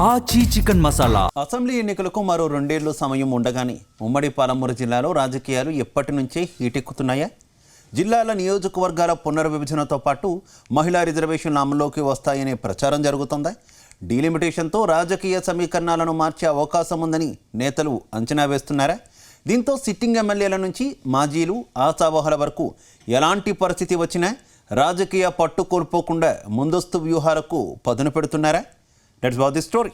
ఆచి chicken masala. Assembly ఎన్నికలకు మరో 2 ఏళ్లు సమయం ఉండగానే ఉమ్మడి పాలమూరు జిల్లాలో రాజకీయాలు ఎప్పటి నుంచే హీటెక్కుతున్నాయా? జిల్లాల నియోజకవర్గాల పునర్విభజనతో పాటు మహిళా రిజర్వేషన్లు అమల్లోకి వస్తాయనే ప్రచారం జరుగుతోందా? డీలిమిటేషన్తో రాజకీయ సమీకరణాలను మార్చే అవకాశం ఉందని నేతలు అంచనా వేస్తున్నారా? దీంతో సిట్టింగ్ ఎమ్మెల్యేల నుంచి మాజీలు ఆశావహుల వరకు ఎలాంటి పరిస్థితి వచ్చినా రాజకీయ పట్టు కోల్పోకుండా ముందస్తు వ్యూహాలకు పదును పెడుతున్నారా? Let's watch the story.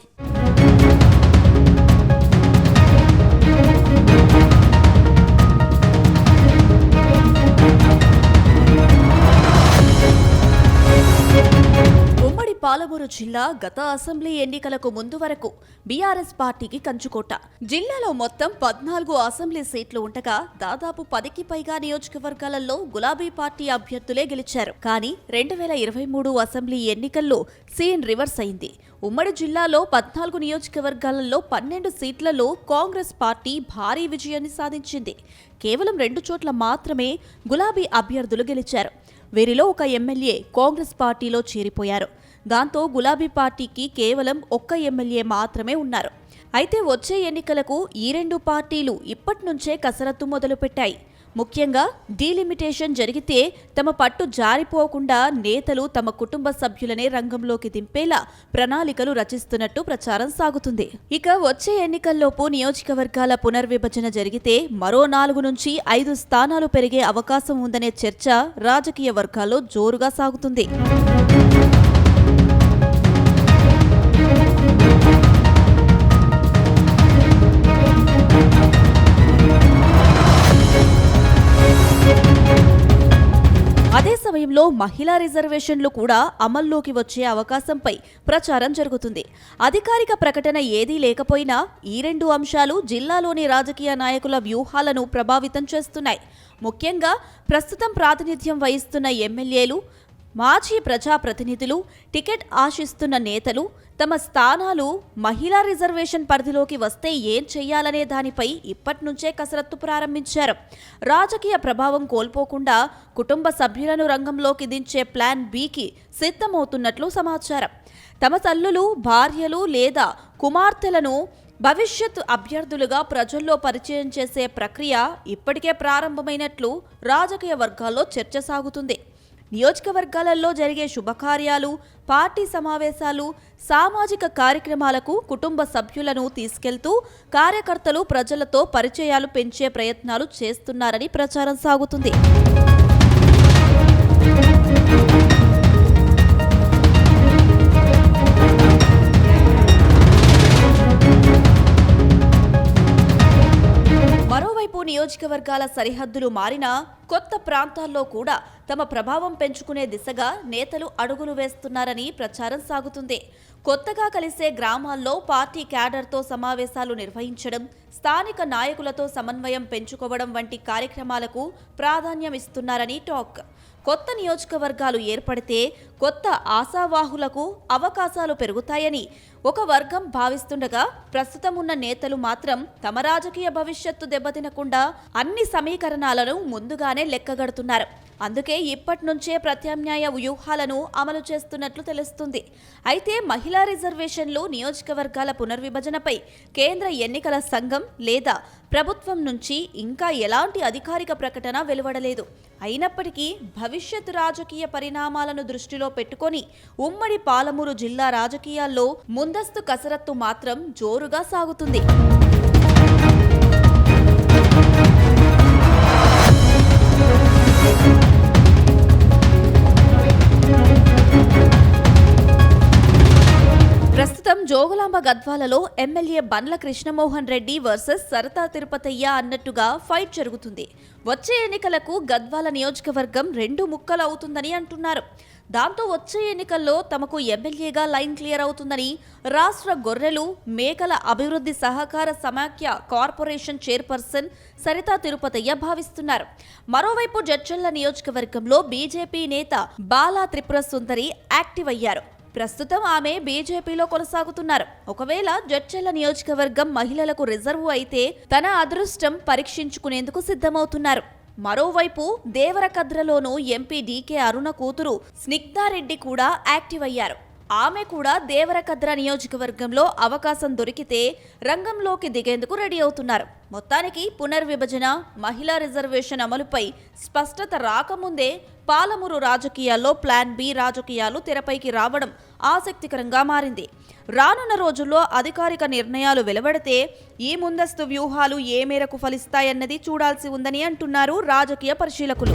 Palamuru జిల్లా గత అసెంబ్లీ ఎన్నికలకు ముందు వరకు బీఆర్ఎస్ పార్టీకి కంచుకోట. జిల్లాలో మొత్తం 14 అసెంబ్లీ సీట్లు ఉండగా దాదాపు 10కి పైగా నియోజకవర్గాలలో గులాబీ పార్టీ అభ్యర్థులే గెలిచారు. కానీ 2023 అసెంబ్లీ ఎన్నికల్లో సీన్ రివర్స్ అయింది. ఉమ్మడి జిల్లాలో 14 నియోజకవర్గాలలో 12 సీట్లలో కాంగ్రెస్ పార్టీ భారీ విజయాన్ని సాధించింది. కేవలం 2 చోట్ల మాత్రమే గులాబీ అభ్యర్థులు గెలిచారు. వీరిలో ఒక ఎమ్మెల్యే కాంగ్రెస్ పార్టీలో చేరిపోయారు. దాంతో గులాబీ పార్టీకి కేవలం 1 ఎమ్మెల్యే మాత్రమే ఉన్నారు. అయితే వచ్చే ఎన్నికలకు ఈ 2 పార్టీలు ఇప్పటి నుంచే కసరత్తు మొదలుపెట్టాయి. ముఖ్యంగా డీలిమిటేషన్ జరిగితే తమ పట్టు జారిపోకుండా నేతలు తమ కుటుంబ సభ్యులనే రంగంలోకి దింపేలా ప్రణాళికలు రచిస్తున్నట్టు ప్రచారం సాగుతుంది. ఇక వచ్చే ఎన్నికల్లోపు నియోజకవర్గాల పునర్విభజన జరిగితే మరో 4 నుంచి 5 స్థానాలు పెరిగే అవకాశం ఉందనే చర్చ రాజకీయ వర్గాల్లో జోరుగా సాగుతుంది. అదే సమయంలో మహిళా రిజర్వేషన్లు కూడా అమల్లోకి వచ్చే అవకాశంపై ప్రచారం జరుగుతుంది. అధికారిక ప్రకటన ఏదీ లేకపోయినా ఈ 2 అంశాలు జిల్లాలోని రాజకీయ నాయకుల వ్యూహాలను ప్రభావితం చేస్తున్నాయి. ముఖ్యంగా ప్రస్తుతం ప్రాతినిధ్యం వహిస్తున్న ఎమ్మెల్యేలు, మాజీ ప్రజాప్రతినిధులు, టికెట్ ఆశిస్తున్న నేతలు తమ స్థానాలు మహిళా రిజర్వేషన్ పరిధిలోకి వస్తే ఏం చెయ్యాలనే దానిపై ఇప్పటినుంచే కసరత్తు ప్రారంభించారు. రాజకీయ ప్రభావం కోల్పోకుండా కుటుంబ సభ్యులను రంగంలోకి దించే ప్లాన్ బికి సిద్ధమవుతున్నట్లు సమాచారం. తమ తల్లులు, భార్యలు లేదా కుమార్తెలను భవిష్యత్ అభ్యర్థులుగా ప్రజల్లో పరిచయం చేసే ప్రక్రియ ఇప్పటికే ప్రారంభమైనట్లు రాజకీయ వర్గాల్లో చర్చ సాగుతుంది. నియోజకవర్గాలలో జరిగే శుభకార్యాలు, పార్టీ సమావేశాలు, సామాజిక కార్యక్రమాలకు కుటుంబ సభ్యులను తీసుకెళ్తూ కార్యకర్తలు ప్రజలతో పరిచయాలు పెంచే ప్రయత్నాలు చేస్తున్నారని ప్రచారం సాగుతుంది. మరోవైపు నియోజకవర్గాల సరిహద్దులు మారినా కొత్త ప్రాంతాల్లో కూడా తమ ప్రభావం పెంచుకునే దిశగా నేతలు అడుగులు వేస్తున్నారని ప్రచారం సాగుతుంది. కొత్తగా కలిసే గ్రామాల్లో పార్టీ క్యాడర్తో సమావేశాలు నిర్వహించడం, స్థానిక నాయకులతో సమన్వయం పెంచుకోవడం వంటి కార్యక్రమాలకు ప్రాధాన్యం ఇస్తున్నారని టాక్. కొత్త నియోజకవర్గాలు ఏర్పడితే కొత్త ఆశావాహులకు అవకాశాలు పెరుగుతాయని ఒక వర్గం భావిస్తుండగా, ప్రస్తుతం ఉన్న నేతలు మాత్రం తమ రాజకీయ భవిష్యత్తు దెబ్బతినకుండా అన్ని సమీకరణాలను ముందుగానే లెక్కగడుతున్నారు. అందుకే ఇప్పటి నుంచే ప్రత్యామ్నాయ వ్యూహాలను అమలు చేస్తున్నట్లు తెలుస్తుంది. అయితే మహిళా రిజర్వేషన్లు, నియోజకవర్గాల పునర్విభజనపై కేంద్ర ఎన్నికల సంఘం లేదా ప్రభుత్వం నుంచి ఇంకా ఎలాంటి అధికారిక ప్రకటన వెలువడలేదు. అయినప్పటికీ భవిష్యత్ రాజకీయ పరిణామాలను దృష్టిలో పెట్టుకొని ఉమ్మడి పాలమూరు జిల్లా రాజకీయాల్లో ముందస్తు కసరత్తు మాత్రం జోరుగా సాగుతుంది. ప్రస్తుతం జోగులాంబ గద్వాలలో ఎమ్మెల్యే బండ్ల కృష్ణమోహన్ రెడ్డి వర్సెస్ సరితా తిరుపతయ్య అన్నట్టుగా ఫైట్ జరుగుతుంది. వచ్చే ఎన్నికలకు గద్వాల నియోజకవర్గం 2 ముక్కలు అవుతుందని అంటున్నారు. దాంతో వచ్చే ఎన్నికల్లో తమకు ఎమ్మెల్యేగా లైన్ క్లియర్ అవుతుందని రాష్ట్ర గొర్రెలు, మేకల అభివృద్ధి సహకార సమాఖ్య కార్పొరేషన్ చైర్పర్సన్ సరితా తిరుపతయ్య భావిస్తున్నారు. మరోవైపు జడ్చర్ల నియోజకవర్గంలో బీజేపీ నేత బాలా త్రిపుర సుందరి యాక్టివ్ అయ్యారు. ప్రస్తుతం ఆమె బీజేపీలో కొనసాగుతున్నారు. ఒకవేళ జడ్చర్ల నియోజకవర్గం మహిళలకు రిజర్వు అయితే తన అదృష్టం పరీక్షించుకునేందుకు సిద్ధమవుతున్నారు. మరోవైపు దేవరకద్రలోనూ ఎంపీ డీకే అరుణ కూతురు స్నిగ్ధారెడ్డి కూడా యాక్టివ్ అయ్యారు. ఆమె కూడా దేవరకద్ర నియోజకవర్గంలో అవకాశం దొరికితే రంగంలోకి దిగేందుకు రెడీ అవుతున్నారు. మొత్తానికి పునర్విభజన, మహిళా రిజర్వేషన్ అమలుపై స్పష్టత రాకముందే పాలమూరు రాజకీయాల్లో ప్లాన్ బి రాజకీయాలు తెరపైకి రావడం ఆసక్తికరంగా మారింది. రానున్న రోజుల్లో అధికారిక నిర్ణయాలు వెలువడితే ఈ ముందస్తు వ్యూహాలు ఏ మేరకు ఫలిస్తాయన్నది చూడాల్సి ఉందని అంటున్నారు రాజకీయ పరిశీలకులు.